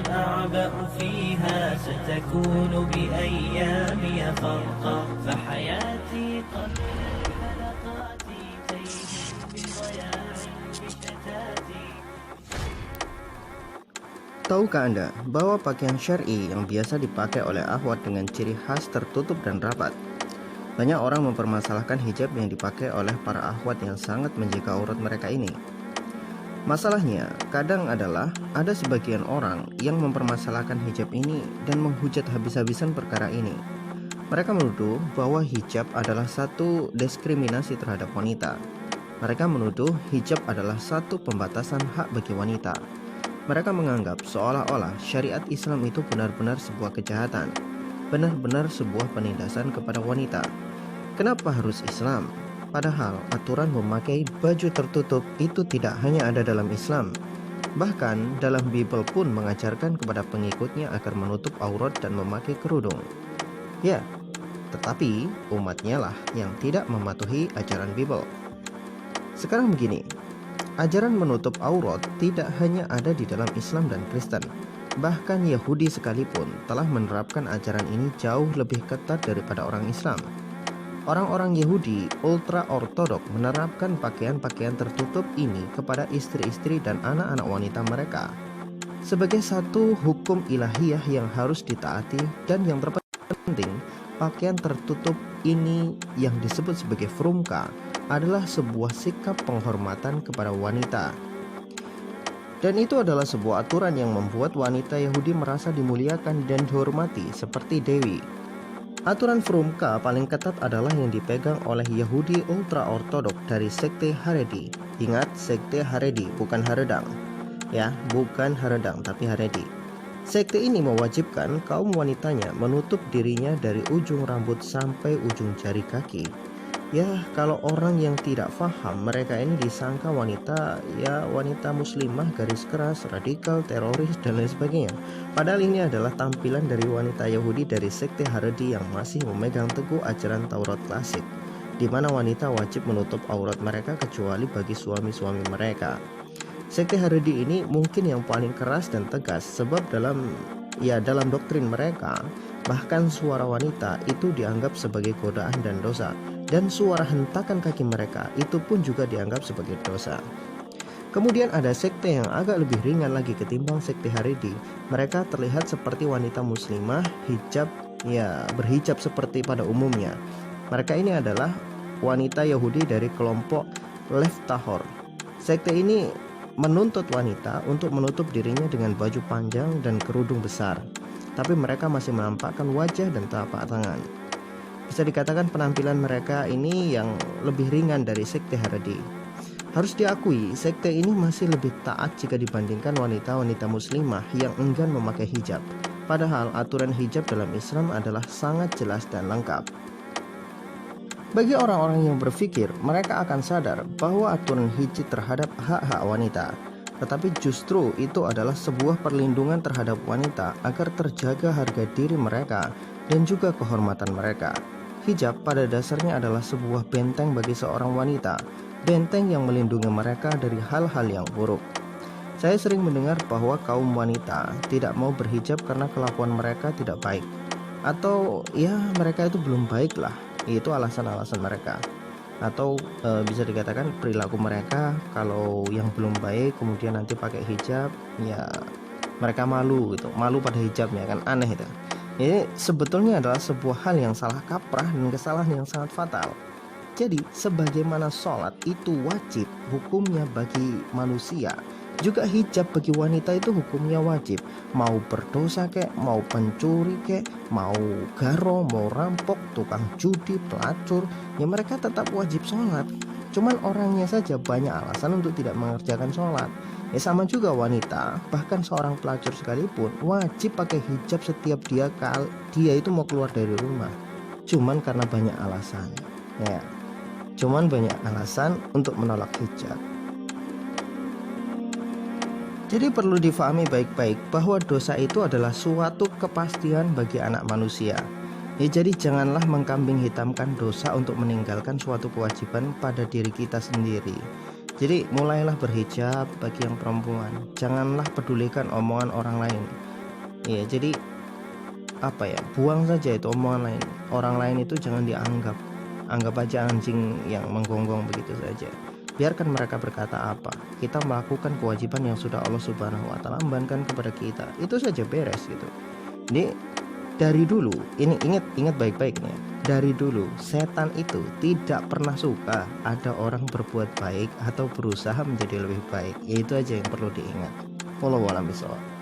أعبأ فيها ستكون بأيامي فرقا فحياتي قبل حلقاتي تيه بضياع بشتاتي. Tahukah Anda bahwa pakaian syar'i yang biasa dipakai oleh akhwat dengan ciri khas tertutup dan rapat? Banyak orang mempermasalahkan hijab yang dipakai oleh para akhwat yang sangat menjaga aurat mereka ini. Masalahnya, kadang adalah ada sebagian orang yang mempermasalahkan hijab ini dan menghujat habis-habisan perkara ini. Mereka menuduh bahwa hijab adalah satu diskriminasi terhadap wanita. Mereka menuduh hijab adalah satu pembatasan hak bagi wanita. Mereka menganggap seolah-olah syariat Islam itu benar-benar sebuah kejahatan, benar-benar sebuah penindasan kepada wanita. Kenapa harus Islam? Padahal aturan memakai baju tertutup itu tidak hanya ada dalam Islam. Bahkan dalam Bible pun mengajarkan kepada pengikutnya agar menutup aurat dan memakai kerudung. Ya, tetapi umatnya lah yang tidak mematuhi ajaran Bible. Sekarang begini, ajaran menutup aurat tidak hanya ada di dalam Islam dan Kristen. Bahkan Yahudi sekalipun telah menerapkan ajaran ini jauh lebih ketat daripada orang Islam. Orang-orang Yahudi ultra-ortodok menerapkan pakaian-pakaian tertutup ini kepada istri-istri dan anak-anak wanita mereka sebagai satu hukum ilahiyah yang harus ditaati. Dan yang terpenting, pakaian tertutup ini yang disebut sebagai frumka adalah sebuah sikap penghormatan kepada wanita. Dan itu adalah sebuah aturan yang membuat wanita Yahudi merasa dimuliakan dan dihormati seperti dewi. Aturan frumka paling ketat adalah yang dipegang oleh Yahudi ultra-ortodok dari sekte Haredi. Ingat, sekte Haredi, bukan Haredang. Ya, bukan Haredang, tapi Haredi. Sekte ini mewajibkan kaum wanitanya menutup dirinya dari ujung rambut sampai ujung jari kaki. Ya, kalau orang yang tidak paham, mereka ini disangka wanita muslimah garis keras, radikal, teroris, dan lain sebagainya. Padahal ini adalah tampilan dari wanita Yahudi dari sekte Haredi yang masih memegang teguh ajaran Taurat klasik, di mana wanita wajib menutup aurat mereka kecuali bagi suami-suami mereka. Sekte Haredi ini mungkin yang paling keras dan tegas, sebab dalam doktrin mereka bahkan suara wanita itu dianggap sebagai godaan dan dosa, dan suara hentakan kaki mereka itu pun juga dianggap sebagai dosa. Kemudian ada sekte yang agak lebih ringan lagi ketimbang sekte Haredi. Mereka terlihat seperti wanita muslimah berhijab seperti pada umumnya. Mereka ini adalah wanita Yahudi dari kelompok Lev Tahor. Sekte ini menuntut wanita untuk menutup dirinya dengan baju panjang dan kerudung besar, tapi mereka masih menampakkan wajah dan telapak tangan. Bisa dikatakan penampilan mereka ini yang lebih ringan dari sekte Haredi. Harus diakui, sekte ini masih lebih taat jika dibandingkan wanita-wanita muslimah yang enggan memakai hijab. Padahal aturan hijab dalam Islam adalah sangat jelas dan lengkap. Bagi orang-orang yang berpikir, mereka akan sadar bahwa aturan hijab terhadap hak-hak wanita, tetapi justru itu adalah sebuah perlindungan terhadap wanita agar terjaga harga diri mereka dan juga kehormatan mereka. Hijab pada dasarnya adalah sebuah benteng bagi seorang wanita, benteng yang melindungi mereka dari hal-hal yang buruk. Saya sering mendengar bahwa kaum wanita tidak mau berhijab karena kelakuan mereka tidak baik, atau mereka itu belum baik lah. Itu alasan-alasan mereka, atau bisa dikatakan perilaku mereka kalau yang belum baik kemudian nanti pakai hijab, mereka malu pada hijabnya, kan aneh itu. Ini sebetulnya adalah sebuah hal yang salah kaprah dan kesalahan yang sangat fatal. Jadi sebagaimana sholat itu wajib hukumnya bagi manusia, juga hijab bagi wanita itu hukumnya wajib. Mau berdosa kek, mau pencuri kek, mau garo, mau rampok, tukang judi, pelacur, mereka tetap wajib sholat. Cuman orangnya saja banyak alasan untuk tidak mengerjakan sholat. Sama juga wanita, bahkan seorang pelacur sekalipun wajib pakai hijab setiap dia itu mau keluar dari rumah. Cuman karena banyak alasan, untuk menolak hijab. Jadi perlu difahami baik-baik bahwa dosa itu adalah suatu kepastian bagi anak manusia. Jadi janganlah mengkambing hitamkan dosa untuk meninggalkan suatu kewajiban pada diri kita sendiri. Jadi mulailah berhijab bagi yang perempuan. Janganlah pedulikan omongan orang lain. Ya, jadi apa ya, buang saja itu omongan lain. Orang lain itu jangan dianggap. Anggap aja anjing yang menggonggong begitu saja. Biarkan mereka berkata apa. Kita melakukan kewajiban yang sudah Allah Subhanahu wa taala bebankan kepada kita. Itu saja beres gitu. Jadi dari dulu, ini ingat baik-baik nih. Dari dulu setan itu tidak pernah suka ada orang berbuat baik atau berusaha menjadi lebih baik. Itu aja yang perlu diingat. Wallahu a'lam bishawab.